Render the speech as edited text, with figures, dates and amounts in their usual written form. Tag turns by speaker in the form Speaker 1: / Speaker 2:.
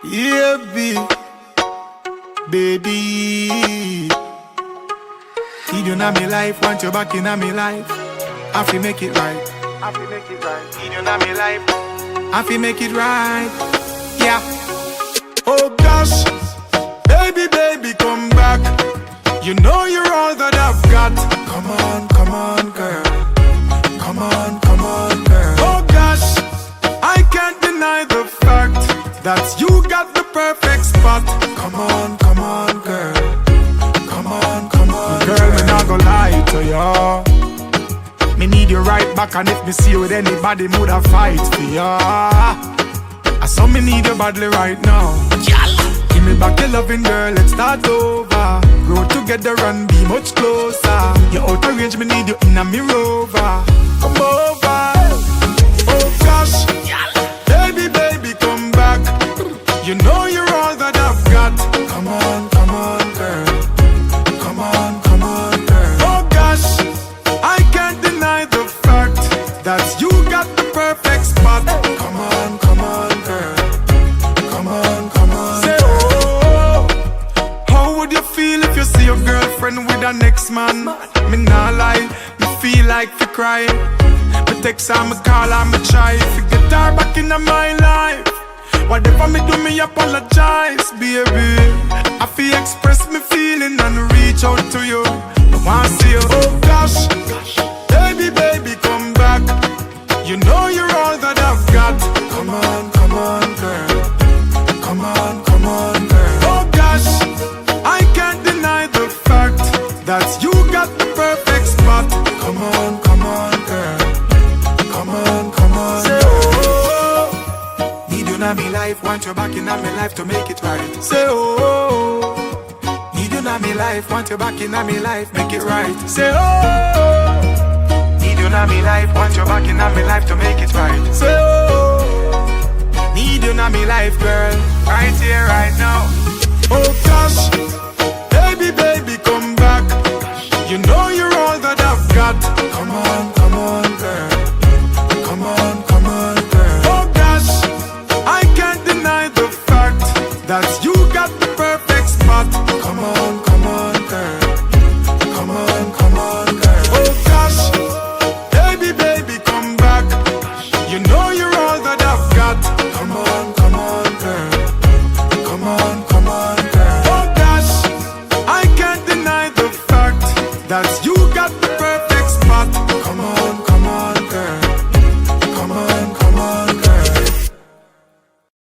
Speaker 1: Yeah, baby. Need you in my life, want you back in my life. I feel make it right. I feel make it right. Need you in my life. I feel make it right. Yeah. Oh gosh, baby, baby, come back. You know you're all that I've got. Come on, girl. Come on, girl. Oh gosh, I can't deny the fact that you got the perfect spot. Come on, girl. Come on, girl. Me not gonna lie to ya. Me need you right back, and if me see you with anybody, woulda fight for ya. I saw me need you badly right now. Give me back your loving, girl, let's start over. Grow together and be much closer. You're out of range, me need you in a me rover. Come over. Oh gosh, baby, baby, come back. You know you're all that I've got. Come on, girl. Come on, girl. Oh gosh, I can't deny the fact that you got the perfect spot. Come on, girl. Come on. Say, oh, how would you feel if you see your girlfriend with the next man? Me nah lie, me feel like to cry. Me text her, me call her, me try to get her back in my life. Whatever me do, me apologize, baby. I feel express me feeling and reach out to you. I wanna see you. Oh gosh, baby, baby, come back. You know you're all that I've got. Come on, girl. Come on, girl. Oh gosh, I can't deny the fact that you got the perfect spot. Come on, girl. Come on. Say, oh, need you in my life, want you back in my life to make it right. Say, oh, need you in my life, want you back in my life, make it right. Say, oh, need you in my life, want you back in my life to make it right. Say, oh, need you in my life, girl, right here, right now. Oh gosh, baby, baby, come back. You know you're all that I've got.